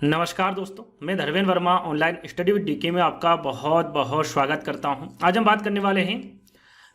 नमस्कार दोस्तों, मैं Dharmendra Verma online study with DK में आपका बहुत बहुत स्वागत करता हूं। आज हम बात करने वाले हैं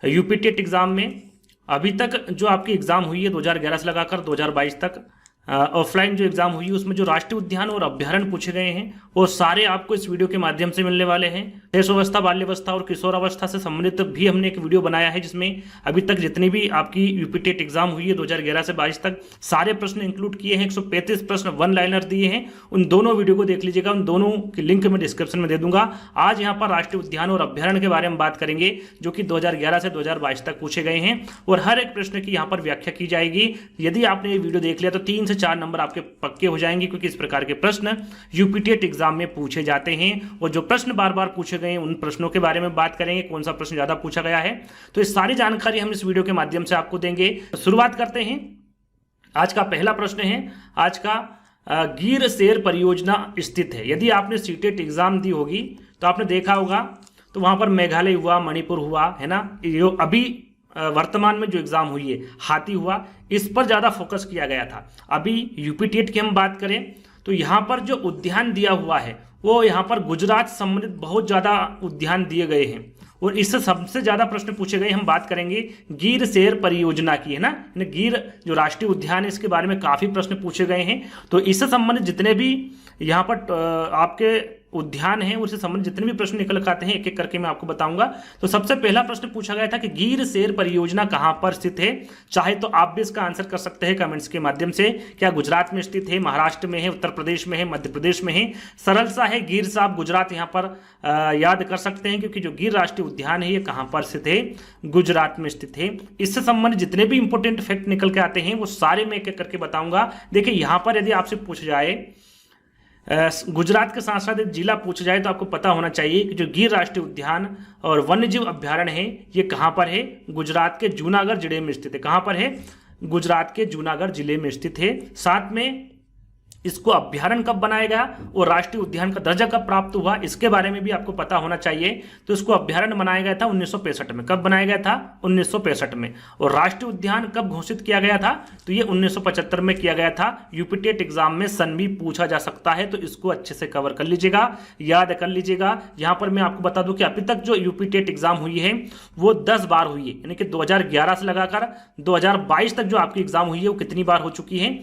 यूपी टेट एग्ज़ाम में अभी तक जो आपकी एग्ज़ाम हुई है 2011 से लगाकर 2022 तक ऑफलाइन जो एग्ज़ाम हुई है उसमें जो राष्ट्रीय उद्यान और अभ्यारण्य पूछे गए हैं वो सारे आपको इस वीडियो के माध्यम से मिलने वाले हैं। शेषावस्था, बाल्यावस्था और किशोरावस्था से संबंधित भी हमने एक वीडियो बनाया है जिसमें अभी तक जितनी भी आपकी यूपी टेट एग्जाम हुई है 2011 से 22 तक सारे प्रश्न इंक्लूड किए हैं। 135 प्रश्न वन लाइनर दिए हैं। उन दोनों वीडियो को देख लीजिएगा, उन दोनों की लिंक मैं डिस्क्रिप्शन में दे दूंगा। आज यहाँ पर राष्ट्रीय उद्यान और अभ्यारण्य के बारे में बात करेंगे जो कि 2011 से 2022 तक पूछे गए हैं और हर एक प्रश्न की यहाँ पर व्याख्या की जाएगी। यदि आपने ये वीडियो देख लिया तो 3 से 4 नंबर आपके पक्के हो जाएंगे, क्योंकि इस प्रकार के प्रश्न यूपी टेट एग्जाम में पूछे जाते हैं। और जो प्रश्न बार बार पूछे गए हैं उन प्रश्नों के बारे में बात करेंगे, कौन सा प्रश्न ज्यादा पूछा गया है। तो इस सारी जानकारी हम इस वीडियो के माध्यम से आपको देंगे। तो शुरुआत करते हैं। आज का पहला प्रश्न है, आज का गिर शेर परियोजना स्थित है। यदि आपने सीटेट एग्जाम दी होगी तो आपने देखा होगा, तो वहां पर मेघालय हुआ, मणिपुर हुआ, है ना। जो अभी वर्तमान में जो एग्जाम हुई है हाथी हुआ, इस पर ज्यादा फोकस किया गया था। अभी यूपी टेट की हम बात करें तो यहाँ पर जो उद्यान दिया हुआ है वो यहाँ पर गुजरात से संबंधित बहुत ज्यादा उद्यान दिए गए हैं और इससे सबसे ज्यादा प्रश्न पूछे गए। हम बात करेंगे गिर शेर परियोजना की, है ना। गिर जो राष्ट्रीय उद्यान है इसके बारे में काफी प्रश्न पूछे गए हैं। तो इससे संबंधित जितने भी यहाँ पर आपके उद्यान है उससे संबंधित जितने भी प्रश्न निकल के आते हैं एक एक करके मैं आपको बताऊंगा। तो सबसे पहला प्रश्न पूछा गया था कि गिर शेर परियोजना कहां पर स्थित है। चाहे तो आप भी इसका आंसर कर सकते हैं कमेंट्स के माध्यम से। क्या गुजरात में स्थित है, महाराष्ट्र में है, उत्तर प्रदेश में है, मध्य प्रदेश में है। सरल सा है, गिर से आप गुजरात यहाँ पर याद कर सकते हैं, क्योंकि जो गिर राष्ट्रीय उद्यान है ये कहां पर स्थित है, गुजरात में स्थित है। इससे संबंधित जितने भी इंपोर्टेंट फैक्ट निकल के आते हैं वो सारे मैं एक एक करके बताऊंगा। देखिए यहाँ पर यदि आपसे पूछ जाए गुजरात के साथ साथ एक जिला पूछा जाए तो आपको पता होना चाहिए कि जो गिर राष्ट्रीय उद्यान और वन्यजीव अभ्यारण्य है ये कहां पर है, गुजरात के जूनागढ़ जिले में स्थित है। कहां पर है, गुजरात के जूनागढ़ जिले में स्थित है। साथ में इसको अभ्यारण्य कब बनाया गया और राष्ट्रीय उद्यान का दर्जा कब प्राप्त हुआ इसके बारे में भी आपको पता होना चाहिए। तो इसको अभ्यारण्य बनाया गया था 1965 में। कब बनाया गया था, 1965 में। और राष्ट्रीय उद्यान कब घोषित किया गया था, तो ये 1975 में किया गया था। यूपी टेट एग्जाम में सन भी पूछा जा सकता है, तो इसको अच्छे से कवर कर लीजिएगा, याद कर लीजिएगा। यहां पर मैं आपको बता दूं कि अभी तक जो यूपी टेट एग्जाम हुई है वो 10 बार हुई है, यानी कि 2011 से लगाकर 2022 तक जो आपकी एग्जाम हुई है वो कितनी बार हो चुकी है,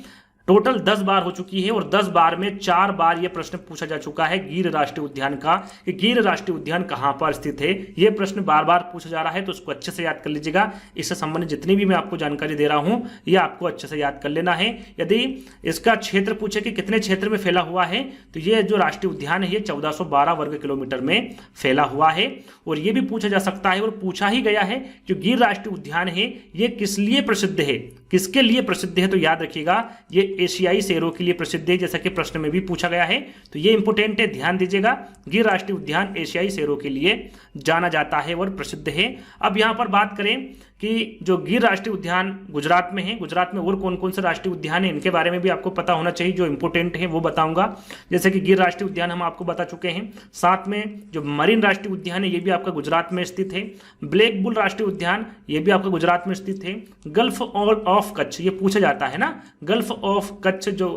टोटल 10 बार हो चुकी है। और 10 बार में 4 बार यह प्रश्न पूछा जा चुका है गिर राष्ट्रीय उद्यान का, कि गिर राष्ट्रीय उद्यान कहां पर स्थित है। यह प्रश्न बार बार पूछा जा रहा है, तो उसको अच्छे से याद कर लीजिएगा। इससे संबंधित जितनी भी मैं आपको जानकारी दे रहा हूं यह आपको अच्छे से याद कर लेना है। यदि इसका क्षेत्र पूछे कि कितने क्षेत्र में फैला हुआ है, तो यह जो राष्ट्रीय उद्यान है ये 1412 वर्ग किलोमीटर में फैला हुआ है। और यह भी पूछा जा सकता है और पूछा ही गया है जो गिर राष्ट्रीय उद्यान है ये किस लिए प्रसिद्ध है, किसके लिए प्रसिद्ध है। तो याद रखिएगा ये एशियाई शेरों के लिए प्रसिद्ध है, जैसा कि प्रश्न में भी पूछा गया है। तो ये इंपोर्टेंट है, ध्यान दीजिएगा। गिर राष्ट्रीय उद्यान एशियाई शेरों के लिए जाना जाता है और प्रसिद्ध है। अब यहां पर बात करें कि जो गिर राष्ट्रीय उद्यान गुजरात में है, गुजरात में और कौन कौन से राष्ट्रीय उद्यान है इनके बारे में भी आपको पता होना चाहिए। जो इंपोर्टेंट है वो बताऊंगा, जैसे कि गिर राष्ट्रीय उद्यान हम आपको बता चुके हैं। साथ में जो मरीन राष्ट्रीय उद्यान है ये भी आपका गुजरात में स्थित है। ब्लैक बुल राष्ट्रीय उद्यान ये भी आपका गुजरात में स्थित है। गल्फ ऑफ कच्छ ये पूछा जाता है ना, गल्फ ऑफ कच्छ जो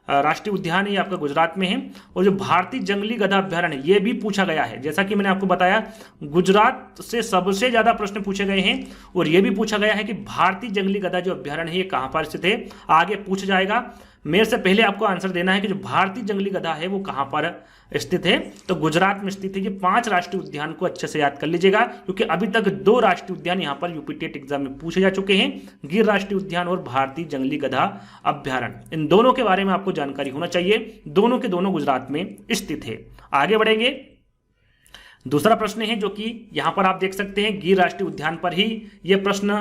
राष्ट्रीय उद्यान है ये आपका गुजरात में है। और जो भारतीय जंगली गधा अभ्यारण्य ये भी पूछा गया है, जैसा कि मैंने आपको बताया गुजरात से सबसे ज्यादा प्रश्न पूछे गए हैं। और ये भी पूछा गया है कि भारतीय जंगली गधा जो अभ्यारण्य है ये कहां पर स्थित है, आगे पूछा जाएगा। मेरे से पहले आपको आंसर देना है कि जो भारतीय जंगली गधा है वो कहां पर स्थित है, तो गुजरात में स्थित है। ये 5 राष्ट्रीय उद्यान को अच्छे से याद कर लीजिएगा, क्योंकि अभी तक 2 राष्ट्रीय उद्यान यहां पर यूपी टेट एग्जाम में पूछे जा चुके हैं, गिर राष्ट्रीय उद्यान और भारतीय जंगली गधा अभ्यारण्य। इन दोनों के बारे में आपको जानकारी होना चाहिए, दोनों के दोनों गुजरात में स्थित है। आगे बढ़ेंगे। दूसरा प्रश्न है जो कि यहां पर आप देख सकते हैं, गिर राष्ट्रीय उद्यान पर ही यह प्रश्न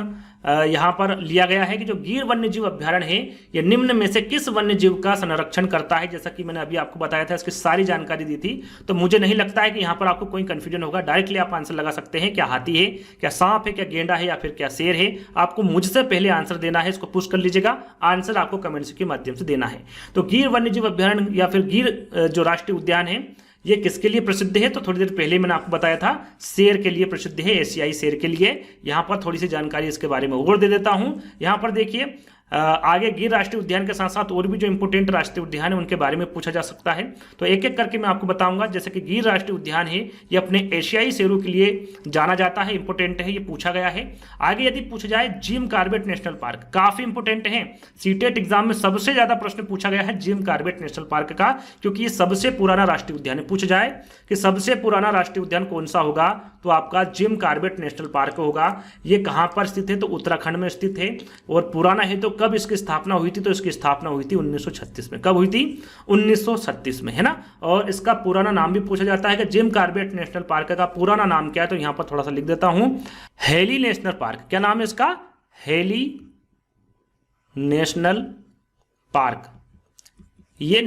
यहां पर लिया गया है कि जो गिर वन्यजीव अभ्यारण्य है यह निम्न में से किस वन्यजीव का संरक्षण करता है। जैसा कि मैंने अभी आपको बताया था, इसकी सारी जानकारी दी थी, तो मुझे नहीं लगता है कि यहां पर आपको कोई कंफ्यूजन होगा। डायरेक्टली आप आंसर लगा सकते हैं, क्या हाथी है, क्या सांप है, क्या गेंडा है, या फिर क्या शेर है। आपको मुझसे पहले आंसर देना है, इसको पुश कर लीजिएगा। आंसर आपको कमेंट्स के माध्यम से देना है। तो गिर वन्यजीव अभ्यारण्य या फिर गिर जो राष्ट्रीय उद्यान है ये किसके लिए प्रसिद्ध है, तो थोड़ी देर पहले मैंने आपको बताया था शेर के लिए प्रसिद्ध है, एशियाई शेर के लिए। यहां पर थोड़ी सी जानकारी इसके बारे में और दे देता हूं। यहां पर देखिए आगे गिर राष्ट्रीय उद्यान के साथ साथ और भी जो इंपोर्टेंट राष्ट्रीय उद्यान है उनके बारे में पूछा जा सकता है। तो एक एक करके मैं आपको बताऊंगा। जैसे कि गिर राष्ट्रीय उद्यान है, ये अपने एशियाई शेरों के लिए जाना जाता है, इंपोर्टेंट है, ये पूछा गया है। आगे यदि पूछा जाए जिम कॉर्बेट नेशनल पार्क, काफी इंपोर्टेंट है, सीटेट एग्जाम में सबसे ज्यादा प्रश्न पूछा गया है जिम कॉर्बेट नेशनल पार्क का, क्योंकि ये सबसे पुराना राष्ट्रीय उद्यान है। पूछा जाए कि सबसे पुराना राष्ट्रीय उद्यान कौन सा होगा, तो आपका जिम कॉर्बेट नेशनल पार्क होगा। ये कहां पर स्थित है, तो उत्तराखंड में स्थित है। और पुराना है तो कब इसकी स्थापना हुई थी, तो इसकी स्थापना हुई थी 1936 में। कब हुई थी, 1936 में, है ना। और इसका पुराना नाम भी पूछा जाता है कि जिम कॉर्बेट नेशनल पार्क का पुराना नाम क्या है, तो यहां पर थोड़ा सा लिख देता हूं, हेली नेशनल पार्क। क्या नाम है इसका, हेली नेशनल पार्क। ये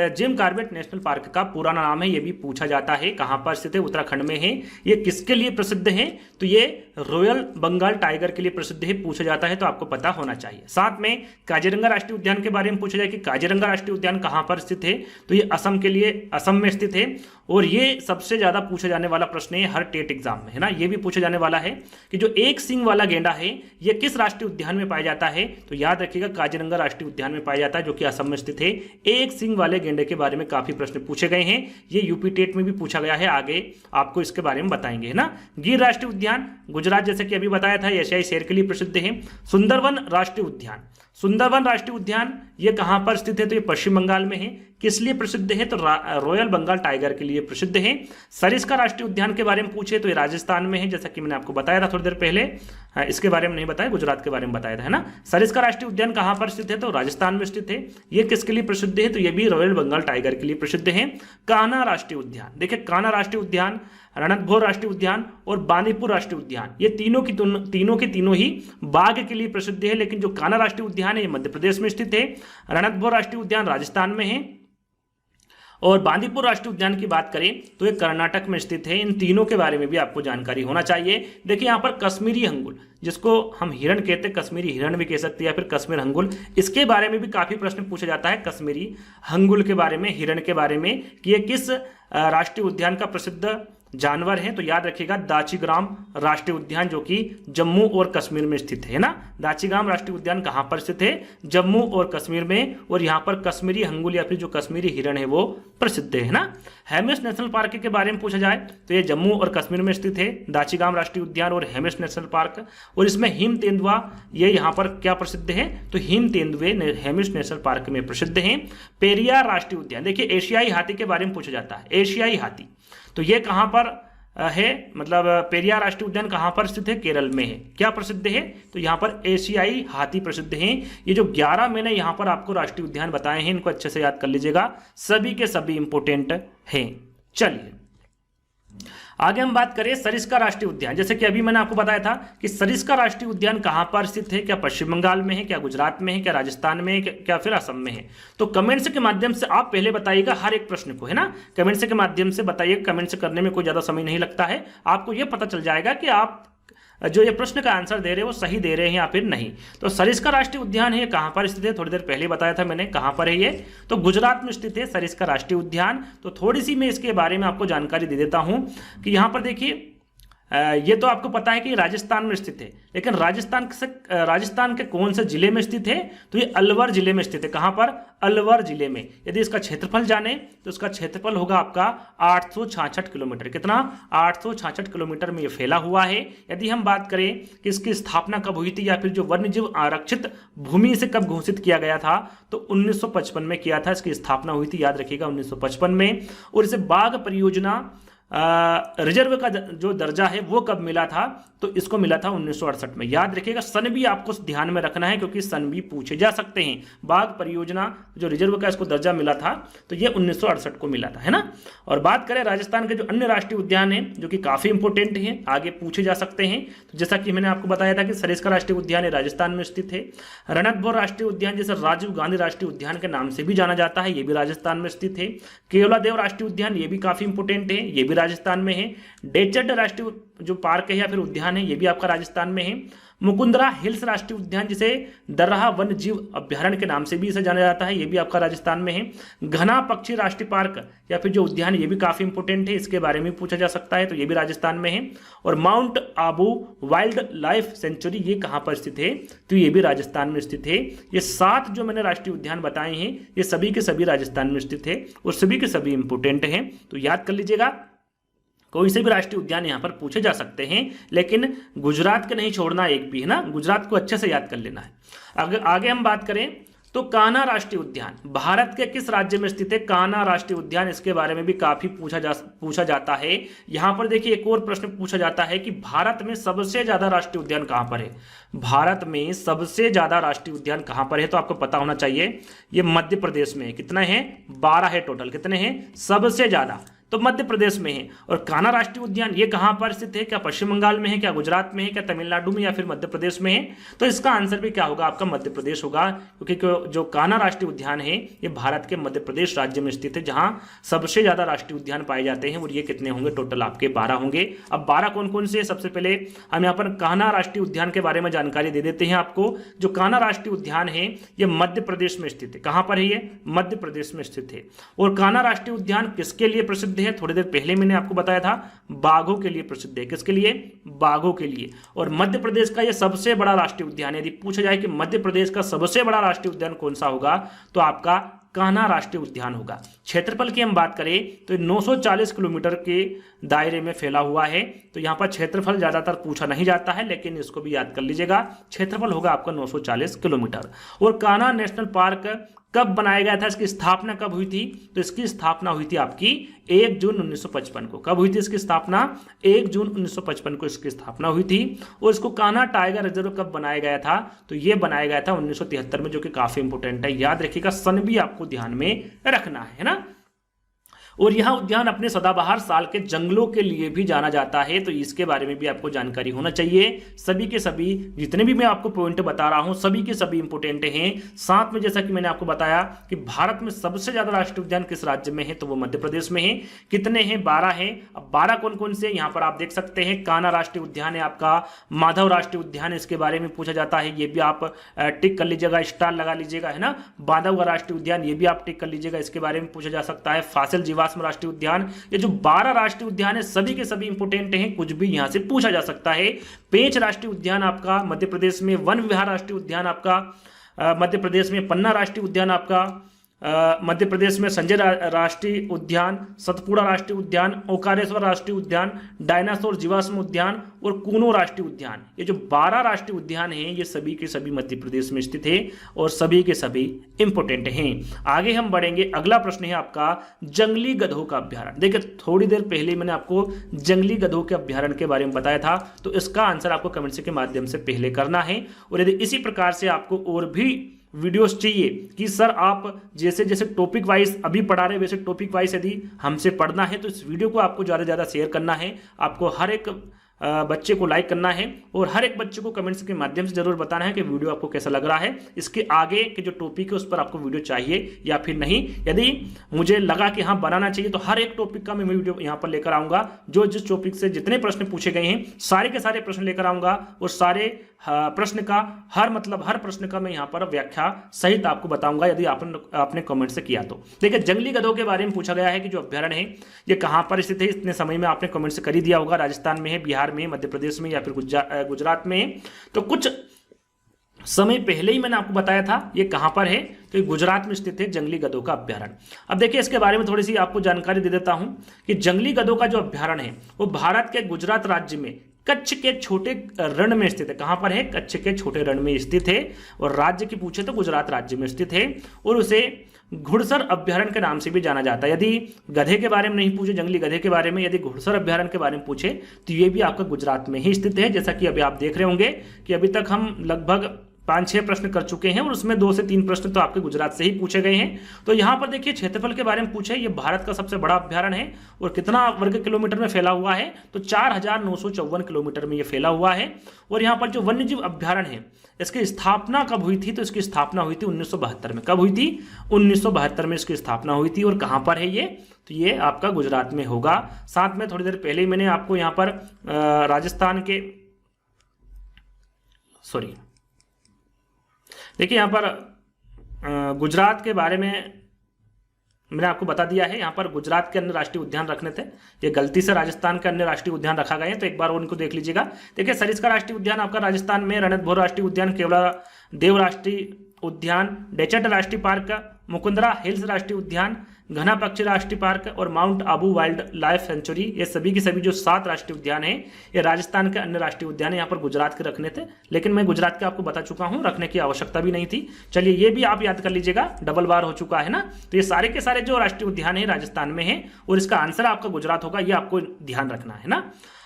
जिम कॉर्बेट नेशनल पार्क का पुराना नाम है। ये भी पूछा जाता है, कहां पर स्थित है, उत्तराखंड में है। ये किसके लिए प्रसिद्ध है, तो ये रॉयल बंगाल टाइगर के लिए प्रसिद्ध है, पूछा जाता है, तो आपको पता होना चाहिए। साथ में काजीरंगा राष्ट्रीय उद्यान के बारे में पूछा जाए कि काजीरंगा राष्ट्रीय उद्यान कहां पर स्थित है, तो ये असम के लिए, असम में स्थित है। और ये सबसे ज्यादा पूछा जाने वाला प्रश्न है हर टेट एग्जाम में, है ना। ये भी पूछा जाने वाला है कि जो एक सींग वाला गेंडा है ये किस राष्ट्रीय उद्यान में पाया जाता है, तो याद रखिएगा काजीरंगा राष्ट्रीय उद्यान में पाया जाता है, जो कि असम में स्थित है। एक सींग वाले गेंडे के बारे में काफी प्रश्न पूछे गए हैं, ये यूपी टेट में भी पूछा गया है, आगे आपको इसके बारे में बताएंगे, है ना। गिर राष्ट्रीय उद्यान गुजरात, जैसे कि अभी बताया था, एशियाई शेर के लिए प्रसिद्ध है। सुंदरवन राष्ट्रीय उद्यान, सुंदरवन राष्ट्रीय उद्यान ये कहां पर स्थित है, तो ये पश्चिम बंगाल में है। किस लिए प्रसिद्ध है, तो रॉयल बंगाल टाइगर के लिए प्रसिद्ध है। सरिस्का राष्ट्रीय उद्यान के बारे में पूछे तो ये राजस्थान में है, जैसा कि मैंने आपको बताया था थोड़ी देर पहले। इसके बारे में नहीं बताया, गुजरात के बारे में बताया था, है ना। सरिस्का राष्ट्रीय उद्यान कहां पर स्थित है, तो राजस्थान में स्थित है। ये किसके लिए प्रसिद्ध है, तो ये भी रॉयल बंगाल टाइगर के लिए प्रसिद्ध है। कान्हा राष्ट्रीय उद्यान, देखिए कान्हा राष्ट्रीय उद्यान, रणथंभौर राष्ट्रीय उद्यान और बांदीपुर राष्ट्रीय उद्यान, ये तीनों के तीनों ही बाघ के लिए प्रसिद्ध है। लेकिन जो कान्हा राष्ट्रीय उद्यान है ये मध्य प्रदेश में स्थित है, रणथंभौर राष्ट्रीय उद्यान राजस्थान में है, और बांदीपुर राष्ट्रीय उद्यान की बात करें तो ये कर्नाटक में स्थित है। इन तीनों के बारे में भी आपको जानकारी होना चाहिए। देखिए यहाँ पर कश्मीरी हंगुल, जिसको हम हिरण कहते हैं, कश्मीरी हिरण भी कह सकते हैं, या फिर कश्मीर हंगुल, इसके बारे में भी काफी प्रश्न पूछा जाता है। कश्मीरी हंगुल के बारे में, हिरण के बारे में, कि ये किस राष्ट्रीय उद्यान का प्रसिद्ध जानवर है, तो याद रखिएगा दाचीग्राम राष्ट्रीय उद्यान, जो कि जम्मू और कश्मीर में स्थित है ना। दाचीग्राम राष्ट्रीय उद्यान कहां पर स्थित है, जम्मू और कश्मीर में। और यहां पर कश्मीरी हंगुल या फिर जो कश्मीरी हिरण है वो प्रसिद्ध है ना। हेमिस नेशनल पार्क के बारे में पूछा जाए तो ये जम्मू और कश्मीर में स्थित है, दाचीग्राम राष्ट्रीय उद्यान और हेमिस नेशनल पार्क। और इसमें हिम तेंदुआ, ये यहाँ पर क्या प्रसिद्ध है, तो हिम तेंदुए हेमिस नेशनल पार्क में प्रसिद्ध है। पेरियार राष्ट्रीय उद्यान, देखिए एशियाई हाथी के बारे में पूछा जाता है, एशियाई हाथी, तो ये कहां पर है, मतलब पेरियार राष्ट्रीय उद्यान कहां पर स्थित है, केरल में है। क्या प्रसिद्ध है, तो यहां पर एशियाई हाथी प्रसिद्ध हैं। ये जो 11 मैंने यहां पर आपको राष्ट्रीय उद्यान बताए हैं, इनको अच्छे से याद कर लीजिएगा, सभी के सभी इंपोर्टेंट हैं। चलिए आगे हम बात करें सरिस्का राष्ट्रीय उद्यान। जैसे कि अभी मैंने आपको बताया था कि सरिस्का राष्ट्रीय उद्यान कहां पर स्थित है, क्या पश्चिम बंगाल में है, क्या गुजरात में है, क्या राजस्थान में है, क्या फिर असम में है। तो कमेंट्स के माध्यम से आप पहले बताइएगा हर एक प्रश्न को, है ना। कमेंट्स के माध्यम से बताइए, कमेंट्स करने में कोई ज्यादा समय नहीं लगता है, आपको यह पता चल जाएगा कि आप जो ये प्रश्न का आंसर दे रहे हैं वो सही दे रहे हैं या फिर नहीं। तो सरिस्का राष्ट्रीय उद्यान है, कहां पर स्थित है, थोड़ी देर पहले बताया था मैंने कहां पर है ये, तो गुजरात में स्थित है सरिस्का राष्ट्रीय उद्यान। तो थोड़ी सी मैं इसके बारे में आपको जानकारी दे देता हूं कि यहां पर देखिए, ये तो आपको पता है कि राजस्थान में स्थित है, लेकिन राजस्थान के कौन से जिले में स्थित है, तो ये अलवर जिले में स्थित है। कहां पर, अलवर जिले में। यदि इसका क्षेत्रफल जाने तो इसका क्षेत्रफल होगा आपका 866 किलोमीटर। कितना, 866 किलोमीटर में ये फैला हुआ है। यदि हम बात करें कि इसकी स्थापना कब हुई थी, या फिर जो वन्यजीव आरक्षित भूमि से कब घोषित किया गया था, तो 1955 में किया था। इसकी स्थापना हुई थी, याद रखिएगा, 1955 में। और इसे बाघ परियोजना रिजर्व का जो दर्जा है वो कब मिला था, तो इसको मिला था 1968 में। याद रखिएगा, सन भी आपको ध्यान में रखना है, क्योंकि सन भी पूछे जा सकते हैं। बाघ परियोजना जो रिजर्व का इसको दर्जा मिला था, तो ये 1968 को मिला था, है ना। और बात करें राजस्थान के जो अन्य राष्ट्रीय उद्यान हैं, जो कि काफी इंपोर्टेंट हैं, आगे पूछे जा सकते हैं, तो जैसा कि मैंने आपको बताया था कि सरिस्का राष्ट्रीय उद्यान है, राजस्थान में स्थित है। रणथंभौर राष्ट्रीय उद्यान, जैसे राजीव गांधी राष्ट्रीय उद्यान के नाम से भी जाना जाता है, ये भी राजस्थान में स्थित है। केवलादेव राष्ट्रीय उद्यान, ये भी काफी इंपोर्टेंट है, ये भी राजस्थान में है। डेचड राष्ट्रीय जो पार्क है या फिर उद्यान है, ये भी आपका राजस्थान में है। मुकुंदरा हिल्स राष्ट्रीय उद्यान, जिसे दर्राहा वन्य जीव अभ्यारण्य के नाम से भी इसे जाना जाता है, ये भी आपका राजस्थान में है। घना पक्षी राष्ट्रीय पार्क या फिर जो उद्यान, ये भी काफी इंपोर्टेंट है, इसके बारे में पूछा जा सकता है, तो ये भी राजस्थान में है। और mount Abu wild life sanctuary, ये कहां पर स्थित है, तो ये भी राजस्थान में स्थित है। ये 7 जो मैंने राष्ट्रीय उद्यान बताए हैं, ये सभी के सभी राजस्थान में स्थित है और सभी के सभी इंपोर्टेंट हैं, तो याद कर लीजिएगा। कोई से भी राष्ट्रीय उद्यान यहां पर पूछे जा सकते हैं, लेकिन गुजरात के नहीं छोड़ना एक भी, है ना, गुजरात को अच्छे से याद कर लेना है। अगर आगे हम बात करें तो कान्हा राष्ट्रीय उद्यान भारत के किस राज्य में स्थित है? कान्हा राष्ट्रीय उद्यान, इसके बारे में भी काफी पूछा जाता है। यहां पर देखिए एक और प्रश्न पूछा जाता है कि भारत में सबसे ज्यादा राष्ट्रीय उद्यान कहां पर है? भारत में सबसे ज्यादा राष्ट्रीय उद्यान कहां पर है? तो आपको पता होना चाहिए, ये मध्य प्रदेश में है। कितना है? 12 है टोटल। कितने हैं? सबसे ज्यादा तो मध्य प्रदेश में है। और कान्हा राष्ट्रीय उद्यान ये कहां पर स्थित है? क्या पश्चिम बंगाल में है, क्या गुजरात में है, क्या तमिलनाडु में, या फिर मध्य प्रदेश में है? तो इसका आंसर भी क्या होगा आपका? मध्य प्रदेश होगा, क्योंकि जो कान्हा राष्ट्रीय उद्यान है ये भारत के मध्य प्रदेश राज्य में स्थित है, जहां सबसे ज्यादा राष्ट्रीय उद्यान पाए जाते हैं। और ये कितने होंगे? टोटल आपके 12 होंगे। अब 12 कौन कौन से? सबसे पहले हम यहाँ पर कान्हा राष्ट्रीय उद्यान के बारे में जानकारी दे देते हैं आपको। जो कान्हा राष्ट्रीय उद्यान है ये मध्य प्रदेश में स्थित है। कहां पर है ये? मध्य प्रदेश में स्थित है। और कान्हा राष्ट्रीय उद्यान किसके लिए प्रसिद्ध है? थोड़ी देर पहले मैंने आपको बताया था, बाघों के लिए प्रसिद्ध है। किसके लिए? बाघों के लिए। और मध्य प्रदेश का यह सबसे बड़ा राष्ट्रीय उद्यान है। यदि पूछा जाए कि मध्य प्रदेश का सबसे बड़ा राष्ट्रीय उद्यान कौन सा होगा, तो आपका कान्हा राष्ट्रीय उद्यान होगा। क्षेत्रफल की हम बात करें तो 940 किलोमीटर के दायरे में फैला हुआ है। तो यहां पर क्षेत्रफल ज्यादातर पूछा नहीं जाता है, लेकिन इसको भी याद कर लीजिएगा। क्षेत्रफल होगा आपका 940 किलोमीटर। और कान्हा नेशनल पार्क कब बनाया गया था? इसकी स्थापना कब हुई थी? तो इसकी स्थापना हुई थी आपकी 1 जून 1955 को। कब हुई थी इसकी स्थापना? 1 जून 1955 को इसकी स्थापना हुई थी। और इसको कान्हा टाइगर रिजर्व कब बनाया गया था? तो ये बनाया गया था 1973 में, जो कि काफी इंपोर्टेंट है। याद रखिएगा, सन भी आपको ध्यान में रखना है ना। और यह उद्यान अपने सदाबहार साल के जंगलों के लिए भी जाना जाता है, तो इसके बारे में भी आपको जानकारी होना चाहिए। सभी के सभी जितने भी मैं आपको पॉइंट बता रहा हूं, सभी के सभी इंपोर्टेंट हैं। साथ में जैसा कि मैंने आपको बताया कि भारत में सबसे ज्यादा राष्ट्रीय उद्यान किस राज्य में है, तो वो मध्य प्रदेश में है। कितने हैं? 12 हैं। अब 12 कौन कौन से? यहाँ पर आप देख सकते हैं, कान्हा राष्ट्रीय उद्यान है आपका, माधव राष्ट्रीय उद्यान है, इसके बारे में पूछा जाता है, ये भी आप टिक कर लीजिएगा, स्टार लगा लीजिएगा, है ना। माधव राष्ट्रीय उद्यान, ये भी आप टिक कर लीजिएगा, इसके बारे में पूछा जा सकता है। फासिल जीवाश्म राष्ट्रीय उद्यान, ये जो 12 राष्ट्रीय उद्यान है सभी के सभी इंपोर्टेंट हैं, कुछ भी यहां से पूछा जा सकता है। पेंच राष्ट्रीय उद्यान आपका मध्य प्रदेश में, वन विहार राष्ट्रीय उद्यान आपका मध्य प्रदेश में, पन्ना राष्ट्रीय उद्यान आपका मध्य प्रदेश में, संजय राष्ट्रीय उद्यान, सतपुड़ा राष्ट्रीय उद्यान, ओकारेश्वर राष्ट्रीय उद्यान, डायनासोर जीवाश्म उद्यान और कूनो राष्ट्रीय उद्यान, ये जो 12 राष्ट्रीय उद्यान हैं ये सभी के सभी मध्य प्रदेश में स्थित है और सभी के सभी इंपोर्टेंट हैं। आगे हम बढ़ेंगे। अगला प्रश्न है आपका जंगली गधों का अभ्यारण्य। देखिए, थोड़ी देर पहले मैंने आपको जंगली गधों के अभ्यारण्य के बारे में बताया था, तो इसका आंसर आपको कमेंट के माध्यम से पहले करना है। और यदि इसी प्रकार से आपको और भी वीडियोस चाहिए कि सर आप जैसे जैसे टॉपिक वाइज अभी पढ़ा रहे वैसे टॉपिक वाइज यदि हमसे पढ़ना है, तो इस वीडियो को आपको ज़्यादा से ज़्यादा शेयर करना है। आपको हर एक बच्चे को लाइक करना है और हर एक बच्चे को कमेंट्स के माध्यम से जरूर बताना है कि वीडियो आपको कैसा लग रहा है। इसके आगे के जो टॉपिक है उस पर आपको वीडियो चाहिए या फिर नहीं। यदि मुझे लगा कि हाँ बनाना चाहिए, तो हर एक टॉपिक का मैं वीडियो यहाँ पर लेकर आऊँगा। जो जिस टॉपिक से जितने प्रश्न पूछे गए हैं सारे के सारे प्रश्न लेकर आऊँगा और सारे प्रश्न का हर प्रश्न का मैं यहाँ पर व्याख्या सहित आपको बताऊंगा, यदि आपने कमेंट से किया तो। देखिए, जंगली गधों के बारे में पूछा गया है कि जो अभ्यारण्य है ये कहाँ पर स्थित है। इतने समय में आपने कमेंट से कर ही दिया होगा, राजस्थान में है, बिहार में, मध्य प्रदेश में या फिर गुजरात में है। तो कुछ समय पहले ही मैंने आपको बताया था ये कहां पर है, तो ये गुजरात में स्थित है जंगली गधों का अभ्यारण्य। अब देखिए, इसके बारे में थोड़ी सी आपको जानकारी दे देता हूं कि जंगली गधों का जो अभ्यारण्य है वो भारत के गुजरात राज्य में कच्छ के छोटे रण में स्थित है। कहां पर है? कच्छ के छोटे रण में स्थित है। और राज्य की पूछे तो गुजरात राज्य में स्थित है और उसे घुड़सर अभ्यारण्य के नाम से भी जाना जाता है। यदि गधे के बारे में नहीं पूछे, जंगली गधे के बारे में, यदि घुड़सर अभ्यारण्य के बारे में पूछे तो ये भी आपका गुजरात में ही स्थित है। जैसा कि अभी आप देख रहे होंगे कि अभी तक हम लगभग 5-6 प्रश्न कर चुके हैं और उसमें 2 से 3 प्रश्न तो आपके गुजरात से ही पूछे गए हैं। तो यहाँ पर देखिए, क्षेत्रफल के बारे में पूछे, ये भारत का सबसे बड़ा अभ्यारण्य है और कितना वर्ग किलोमीटर में फैला हुआ है, तो 4954 किलोमीटर में ये फैला हुआ है। और यहाँ पर जो वन्यजीव अभ्यारण्य है इसकी स्थापना कब हुई थी? तो इसकी स्थापना हुई थी 1972 में। कब हुई थी? 1972 में इसकी स्थापना हुई थी। और कहाँ पर है ये? तो ये आपका गुजरात में होगा। साथ में थोड़ी देर पहले मैंने आपको यहाँ पर राजस्थान के सॉरी, देखिए यहाँ पर गुजरात के बारे में मैंने आपको बता दिया है। यहाँ पर गुजरात के अन्य राष्ट्रीय उद्यान रखने थे, ये गलती से राजस्थान के अन्य राष्ट्रीय उद्यान रखा गया है, तो एक बार उनको देख लीजिएगा। देखिए सरिस्का राष्ट्रीय उद्यान आपका राजस्थान में, रणथंभौर राष्ट्रीय उद्यान, केवड़ा देव राष्ट्रीय उद्यान, डेचट राष्ट्रीय पार्क, मुकुंदरा हिल्स राष्ट्रीय उद्यान, घना पक्षी राष्ट्रीय पार्क और mount Abu wild life sanctuary, ये सभी की सभी जो 7 राष्ट्रीय उद्यान हैं ये राजस्थान के अन्य राष्ट्रीय उद्यान है। यहाँ पर गुजरात के रखने थे, लेकिन मैं गुजरात के आपको बता चुका हूँ, रखने की आवश्यकता भी नहीं थी। चलिए ये भी आप याद कर लीजिएगा, डबल बार हो चुका है ना। तो ये सारे के सारे जो राष्ट्रीय उद्यान है राजस्थान में है और इसका आंसर आपका गुजरात होगा, ये आपको ध्यान रखना है ना।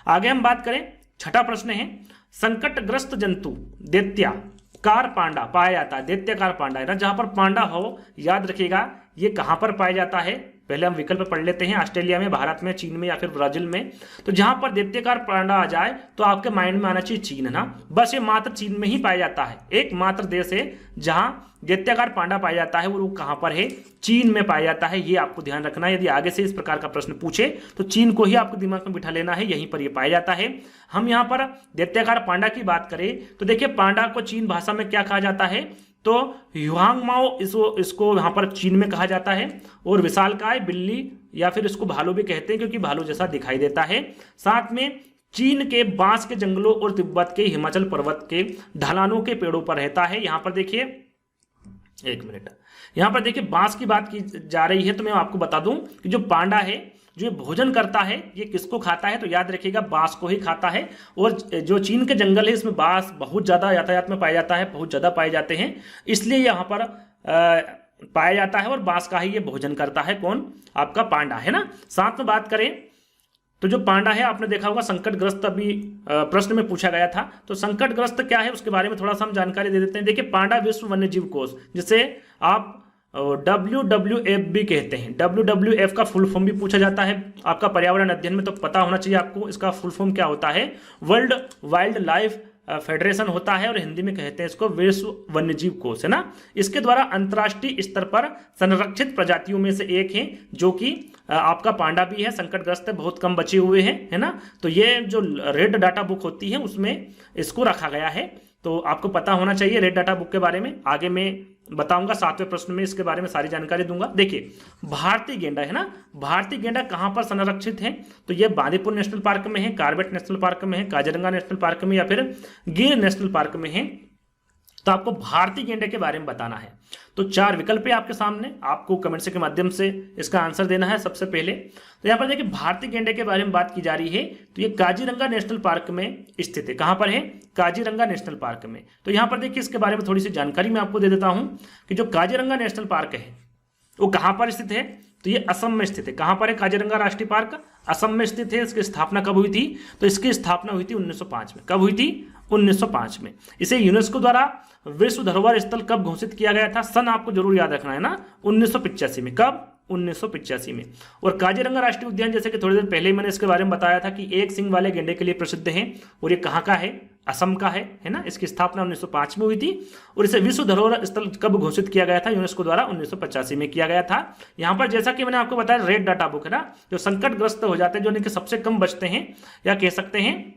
आगे हम बात करें, छठा प्रश्न है, संकटग्रस्त जंतु दैत्याकार पांडा पाया जाता है। दैत्याकार पांडा है ना, जहां पर पांडा हो, याद रखिएगा ये कहां पर पाया जाता है। पहले हम विकल्प पढ़ लेते हैं, ऑस्ट्रेलिया में, भारत में, चीन में या फिर ब्राजील में। तो जहां पर दैत्याकार पांडा आ जाए तो आपके माइंड में आना चाहिए चीन, है ना। बस ये मात्र चीन में ही पाया जाता है, एकमात्र देश है जहां दैत्याकार पांडा पाया जाता है, वो कहां पर है, चीन में पाया जाता है। ये आपको ध्यान रखना है, यदि आगे से इस प्रकार का प्रश्न पूछे तो चीन को ही आपको दिमाग में बिठा लेना है, यहीं पर ये पाया जाता है। हम यहाँ पर दैत्याकार पांडा की बात करें तो देखिए पांडा को चीन भाषा में क्या कहा जाता है, तो ह्युआंग माओ इसको यहाँ पर चीन में कहा जाता है। और विशालकाय बिल्ली या फिर इसको भालू भी कहते हैं, क्योंकि भालू जैसा दिखाई देता है। साथ में चीन के बांस के जंगलों और तिब्बत के हिमाचल पर्वत के ढलानों के पेड़ों पर रहता है। यहाँ पर देखिए, एक मिनट, यहाँ पर देखिए बांस की बात की जा रही है, तो मैं आपको बता दूं कि जो पांडा है जो भोजन करता है ये किसको खाता है, तो याद रखिएगा बांस को ही खाता है। और जो चीन के जंगल है इसमें बांस बहुत ज़्यादा यातायात में पाया जाता है, बहुत ज़्यादा पाए जाते हैं, इसलिए यहाँ पर पाया जाता है और बांस का ही ये भोजन करता है। कौन, आपका पांडा, है ना। साथ में बात करें तो जो पांडा है आपने देखा होगा संकटग्रस्त, अभी प्रश्न में पूछा गया था, तो संकटग्रस्त क्या है उसके बारे में थोड़ा सा हम जानकारी दे देते हैं। देखिए पांडा विश्व वन्यजीव कोष, जिसे आप WWF भी कहते हैं, WWF का फुल फॉर्म भी पूछा जाता है आपका पर्यावरण अध्ययन में, तो पता होना चाहिए आपको इसका फुल फॉर्म क्या होता है। वर्ल्ड वाइल्ड लाइफ फेडरेशन होता है और हिंदी में कहते हैं इसको विश्व वन्यजीव कोष, है ना। इसके द्वारा अंतर्राष्ट्रीय स्तर पर संरक्षित प्रजातियों में से एक है, जो कि आपका पांडा भी है, संकटग्रस्त है, बहुत कम बचे हुए हैं, है ना। तो ये जो रेड डाटा बुक होती है उसमें इसको रखा गया है, तो आपको पता होना चाहिए रेड डाटा बुक के बारे में। आगे मैं बताऊंगा 7वें प्रश्न में इसके बारे में सारी जानकारी दूंगा। देखिए भारतीय गेंडा, है ना, भारतीय गेंडा कहां पर संरक्षित है, तो ये बांदीपुर नेशनल पार्क में है, कार्बेट नेशनल पार्क में है, काजीरंगा नेशनल पार्क में या फिर गिर नेशनल पार्क में है। तो आपको भारतीय गेंडे के बारे में बताना है। तो 4 विकल्प है आपके सामने, आपको कमेंट के माध्यम से इसका आंसर देना है। सबसे पहले तो यहाँ पर देखिए भारतीय गेंडे के बारे में बात की जा रही है, तो ये काजीरंगा नेशनल पार्क में स्थित है। कहाँ पर है, काजीरंगा नेशनल पार्क में। तो यहाँ पर देखिए इसके बारे में थोड़ी सी जानकारी मैं आपको दे देता हूँ कि जो काजीरंगा नेशनल पार्क है वो कहाँ पर स्थित है, तो ये असम में स्थित है। कहाँ पर है काजीरंगा राष्ट्रीय पार्क, असम में स्थित है। इसकी स्थापना कब हुई थी, तो इसकी स्थापना हुई थी 1905 में। कब हुई थी, 1905 में। इसे यूनेस्को द्वारा विश्व धरोहर स्थल कब घोषित किया गया था, सन आपको जरूर याद रखना है ना, 1985 में। कब, 1985 में। और काजीरंगा राष्ट्रीय उद्यान, जैसे कि थोड़ी देर पहले ही मैंने इसके बारे में बताया था कि एक सिंग वाले गेंडे के लिए प्रसिद्ध है, और ये कहाँ का है, असम का है ना। इसकी स्थापना 1905 में हुई थी और इसे विश्व धरोहर स्थल कब घोषित किया गया था, यूनेस्को द्वारा 1985 में किया गया था। यहाँ पर जैसा कि मैंने आपको बताया रेड डाटा बुक है ना, जो संकटग्रस्त हो जाते हैं, जो इनके सबसे कम बचते हैं, या कह सकते हैं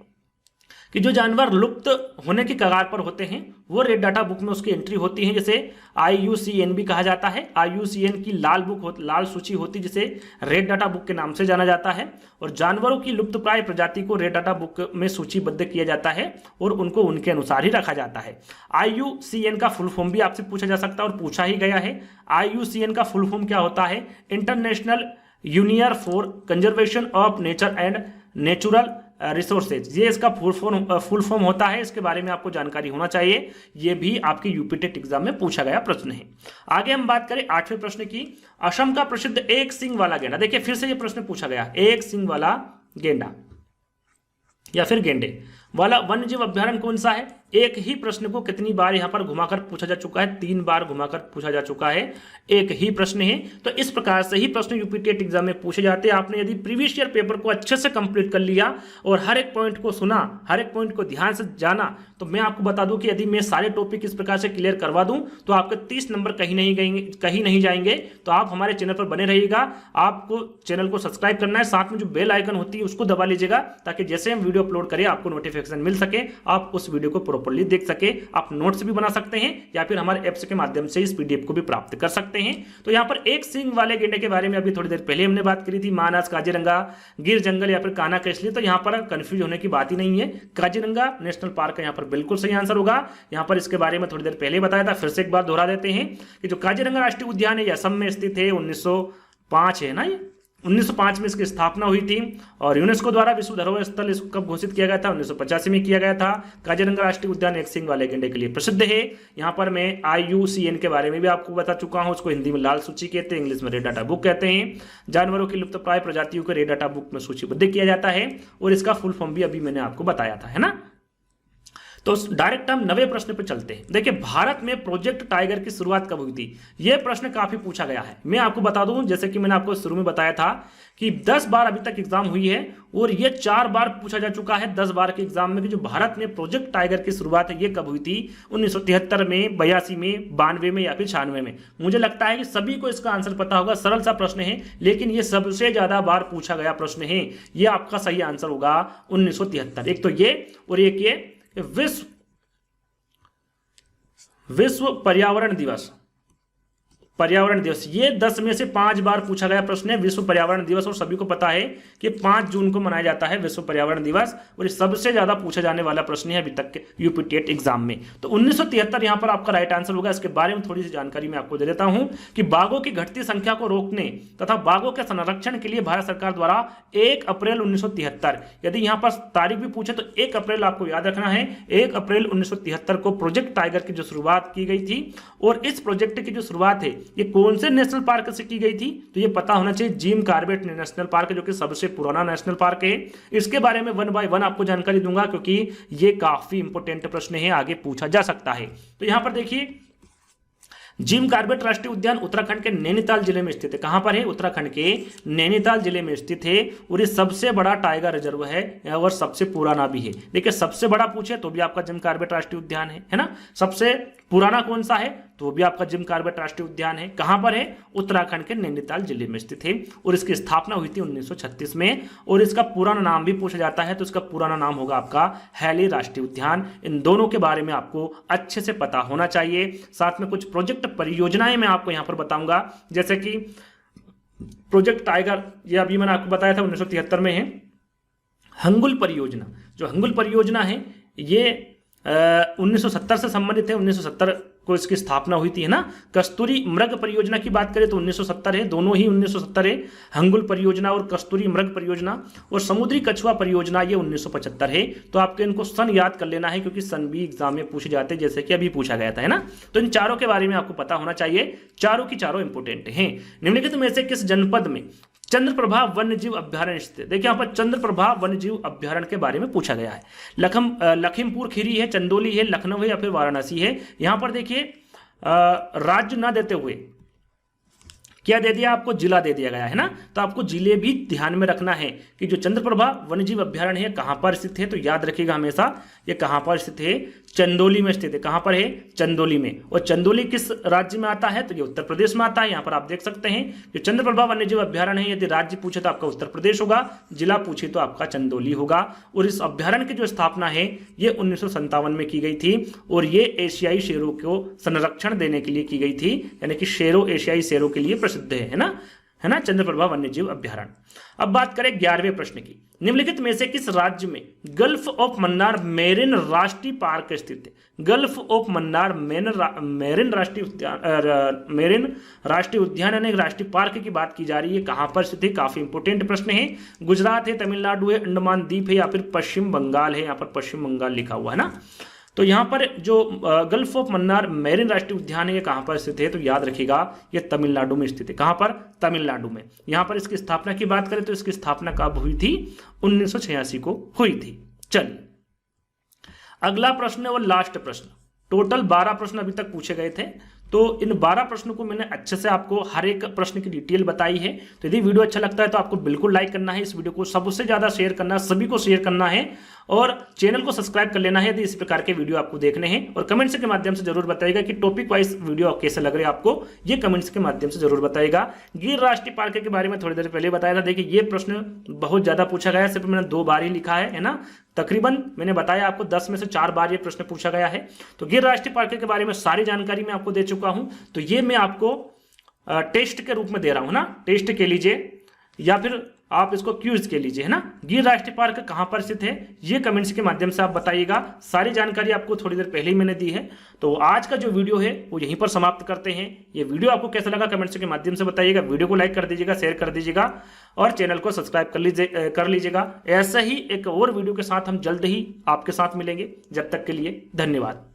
कि जो जानवर लुप्त होने की कगार पर होते हैं, वो रेड डाटा बुक में उसकी एंट्री होती है, जैसे IUCN भी कहा जाता है। IUCN की लाल सूची होती है, जिसे रेड डाटा बुक के नाम से जाना जाता है। और जानवरों की लुप्तप्राय प्रजाति को रेड डाटा बुक में सूचीबद्ध किया जाता है और उनको उनके अनुसार ही रखा जाता है। IUCN का फुल फॉर्म भी आपसे पूछा जा सकता है और पूछा ही गया है। IUCN का फुल फॉर्म क्या होता है, international union for conservation of nature and natural resources, ये इसका फुल फॉर्म होता है। इसके बारे में आपको जानकारी होना चाहिए, ये भी आपके यूपी टेट एग्जाम में पूछा गया प्रश्न है। आगे हम बात करें 8वें प्रश्न की, असम का प्रसिद्ध एक सिंग वाला गेंडा। देखिए फिर से ये प्रश्न पूछा गया, एक सिंग वाला गेंडा या फिर गेंडे वाला वन्यजीव अभ्यारण्य कौन सा है। एक ही प्रश्न को कितनी बार यहां पर घुमाकर पूछा जा चुका है, 3 बार घुमाकर पूछा जा चुका है, एक ही प्रश्न है। तो इस प्रकार से ही प्रश्न यूपी टेट एग्जाम में पूछे जाते हैं। आपने यदि प्रीवियस ईयर पेपर को अच्छे से कंप्लीट कर लिया और हर एक पॉइंट को सुना, हर एक पॉइंट को ध्यान से जाना, तो मैं आपको बता दूं कि यदि मैं सारे टॉपिक इस प्रकार से क्लियर करवा दूं तो आपके 30 नंबर कहीं नहीं जाएंगे। तो आप हमारे चैनल पर बने रहिएगा, आपको चैनल को सब्सक्राइब करना है, साथ में जो बेल आइकन होती है उसको दबा लीजिएगा, ताकि जैसे हम वीडियो अपलोड करें आपको नोटिफिकेशन नोटिफिकेशन मिल सके, आप उस वीडियो को प्रॉपर्ली देख सके। आप नोट्स भी बना सकते हैं या फिर हमारे ऐप्स के माध्यम से इस पीडीएफ को भी प्राप्त कर सकते हैं। तो यहाँ पर एक सींग वाले गेंडे के बारे में अभी थोड़ी देर पहले हमने बात करी थी, मानस, काजीरंगा, गिर जंगल या फिर कान्हा कैसली। तो यहाँ पर कंफ्यूज होने की बात ही नहीं है, काजीरंगा नेशनल पार्क यहाँ पर बिल्कुल सही आंसर होगा। यहाँ पर इसके बारे में थोड़ी देर पहले बताया था, फिर से एक बार दोहरा देते हैं कि जो काजीरंगा राष्ट्रीय उद्यान है, असम में स्थित है। 1905 है ना, ये 1905 में इसकी स्थापना हुई थी और यूनेस्को द्वारा विश्व धरोहर स्थल इसको कब घोषित किया गया था? 1985 में किया गया था। काजीरंगा राष्ट्रीय उद्यान एक सींग वाले गेंडे के लिए प्रसिद्ध है। यहाँ पर मैं IUCN के बारे में भी आपको बता चुका हूँ, उसको हिंदी में लाल सूची कहते हैं, इंग्लिश में रेड डाटा बुक कहते हैं। जानवरों की लुप्तप्राय प्रजातियों को रेड डाटा बुक में सूचीबद्ध किया जाता है और इसका फुल फॉर्म भी अभी मैंने आपको बताया था, है ना। तो डायरेक्ट हम नवे प्रश्न पे चलते हैं। देखिए, भारत में प्रोजेक्ट टाइगर की शुरुआत कब हुई थी? यह प्रश्न काफी पूछा गया है। मैं आपको बता दूं, जैसे कि मैंने आपको शुरू में बताया था कि 10 बार अभी तक एग्जाम हुई है और ये 4 बार पूछा जा चुका है 10 बार के एग्जाम में कि जो भारत में प्रोजेक्ट टाइगर की शुरुआत है ये कब हुई थी? 1973 में, 82 में, 92 में या फिर 96 में। मुझे लगता है कि सभी को इसका आंसर पता होगा। सरल सा प्रश्न है, लेकिन ये सबसे ज्यादा बार पूछा गया प्रश्न है। ये आपका सही आंसर होगा 1973। एक तो ये और एक ये विश्व पर्यावरण दिवस, ये 10 में से 5 बार पूछा गया प्रश्न है, विश्व पर्यावरण दिवस। और सभी को पता है कि 5 जून को मनाया जाता है विश्व पर्यावरण दिवस और ये सबसे ज्यादा पूछा जाने वाला प्रश्न है अभी तक के यूपी टेट एग्जाम में। तो 1973 यहां पर आपका राइट आंसर होगा। इसके बारे में थोड़ी सी जानकारी मैं आपको दे देता हूं कि बाघों की घटती संख्या को रोकने तथा बाघों के संरक्षण के लिए भारत सरकार द्वारा 1 अप्रैल 1973, यदि यहां पर तारीख भी पूछे तो 1 अप्रैल आपको याद रखना है, 1 अप्रैल 1973 को प्रोजेक्ट टाइगर की जो शुरुआत की गई थी। और इस प्रोजेक्ट की जो शुरुआत है ये कौन से नेशनल पार्क से की गई थी? तो ये पता होना चाहिए, जिम कॉर्बेट नेशनल पार्क, जो कि सबसे पुराना नेशनल पार्क है। इसके बारे में 1 बाय 1 आपको जानकारी दूंगा क्योंकि ये काफी इंपॉर्टेंट प्रश्न है, आगे पूछा जा सकता है। तो यहां पर देखिए, जिम कॉर्बेट राष्ट्रीय उद्यान उत्तराखंड के नैनीताल जिले में स्थित है। कहां पर है? उत्तराखंड के नैनीताल जिले में स्थित है और ये सबसे बड़ा टाइगर रिजर्व है और सबसे पुराना भी है। देखिए, सबसे बड़ा पूछे तो भी आपका जिम कॉर्बेट राष्ट्रीय उद्यान है ना। सबसे पुराना कौन सा है? तो भी आपका जिम कॉर्बेट राष्ट्रीय उद्यान है। कहां पर है? उत्तराखंड के नैनीताल जिले में स्थित है और इसकी स्थापना हुई थी 1936 में। और इसका पुराना नाम भी पूछा जाता है तो इसका पुराना नाम होगा आपका हैली राष्ट्रीय उद्यान। इन दोनों के बारे में आपको अच्छे से पता होना चाहिए। साथ में कुछ प्रोजेक्ट परियोजनाएं मैं आपको यहां पर बताऊंगा, जैसे कि प्रोजेक्ट टाइगर, ये अभी मैंने आपको बताया था 1973 में है। हंगुल परियोजना, जो हंगुल परियोजना है ये 1970 से संबंधित है। 1970 को इसकी स्थापना हुई थी, है ना। कस्तूरी मृग परियोजना की बात करें तो 1970 है, दोनों ही 1970 है, हंगुल परियोजना और कस्तूरी मृग परियोजना। और समुद्री कछुआ परियोजना ये 1975 है। तो आपको इनको सन याद कर लेना है क्योंकि सन भी एग्जाम में पूछे जाते हैं, जैसे कि अभी पूछा गया था, है ना। तो इन चारों के बारे में आपको पता होना चाहिए, चारों की चारों इंपोर्टेंट हैं। निम्नलिखित में से किस जनपद में चंद्रप्रभा वन्यजीव अभ्यारण्य स्थित? देखिए, यहाँ पर चंद्रप्रभा वन्यजीव अभ्यारण्य के बारे में पूछा गया है। लखीमपुर खीरी है, चंदौली है, लखनऊ है या फिर वाराणसी है। यहां पर देखिए, राज्य ना देते हुए क्या दे दिया आपको? जिला दे दिया गया है ना। तो आपको जिले भी ध्यान में रखना है कि जो चंद्रप्रभा वन्यजीव अभ्यारण्य है कहां पर स्थित है। तो याद रखिएगा हमेशा, ये कहां पर स्थित है? चंदौली में स्थित है। कहां पर है? चंदौली में। और चंदौली किस राज्य में आता है? तो ये उत्तर प्रदेश में आता है। यहां पर आप देख सकते हैं कि चंद्रप्रभा वन्यजीव अभ्यारण्य है, यदि राज्य पूछे तो आपका उत्तर प्रदेश होगा, जिला पूछे तो आपका चंदौली होगा। और इस अभ्यारण्य की जो स्थापना है ये 1957 में की गई थी और ये एशियाई शेरों को संरक्षण देने के लिए की गई थी, यानी कि शेरों, एशियाई शेरों के लिए प्रसिद्ध है ना, चंद्रप्रभा वन्यजीव अभ्यारण्य। अब बात करें 11वें प्रश्न की। निम्नलिखित में से किस राज्य में गल्फ ऑफ मन्नार मेरिन राष्ट्रीय पार्क स्थित है? गल्फ ऑफ मन्नार मेरिन राष्ट्रीय उद्यान यानी राष्ट्रीय पार्क की बात की जा रही है, कहां पर स्थित है? काफी इंपोर्टेंट प्रश्न है। गुजरात है, तमिलनाडु है, अंडमान द्वीप है या फिर पश्चिम बंगाल है? यहां पर पश्चिम बंगाल लिखा हुआ है ना। तो यहाँ पर जो गल्फ ऑफ मन्नार मेरिन राष्ट्रीय उद्यान है ये कहाँ पर स्थित है? तो याद रखिएगा ये तमिलनाडु में स्थित है। कहाँ पर? तमिलनाडु में। यहाँ पर इसकी स्थापना की बात करें तो इसकी स्थापना कब हुई थी? 1986 को हुई थी। चलिए, अगला प्रश्न और लास्ट प्रश्न। टोटल 12 प्रश्न अभी तक पूछे गए थे, तो इन 12 प्रश्नों को मैंने अच्छे से आपको हर एक प्रश्न की डिटेल बताई है। तो यदि वीडियो अच्छा लगता है तो आपको बिल्कुल लाइक करना है, इस वीडियो को सबसे ज्यादा शेयर करना है, सभी को शेयर करना है और चैनल को सब्सक्राइब कर लेना है यदि इस प्रकार के वीडियो आपको देखने हैं। और कमेंट्स के माध्यम से जरूर बताइएगा कि टॉपिक वाइज वीडियो कैसे लग रहे हैं आपको, ये कमेंट्स के माध्यम से जरूर बताइएगा। गिर राष्ट्रीय पार्क के बारे में थोड़ी देर पहले बताया था। देखिए ये प्रश्न बहुत ज्यादा पूछा गया है, सिर्फ मैंने 2 बार ही लिखा है ना। तकरीबन मैंने बताया आपको 10 में से 4 बार ये प्रश्न पूछा गया है। तो गिर राष्ट्रीय पार्क के बारे में सारी जानकारी मैं आपको दे चुका हूं। तो ये मैं आपको टेस्ट के रूप में दे रहा हूं ना, टेस्ट के लीजिए या फिर आप इसको क्यूज के लीजिए, है ना। गिर राष्ट्रीय पार्क कहां पर स्थित है ये कमेंट्स के माध्यम से आप बताइएगा। सारी जानकारी आपको थोड़ी देर पहले ही मैंने दी है। तो आज का जो वीडियो है वो यहीं पर समाप्त करते हैं। ये वीडियो आपको कैसा लगा कमेंट्स के माध्यम से बताइएगा। वीडियो को लाइक कर दीजिएगा, शेयर कर दीजिएगा और चैनल को सब्सक्राइब कर लीजिएगा। ऐसा ही एक और वीडियो के साथ हम जल्द ही आपके साथ मिलेंगे। जब तक के लिए धन्यवाद।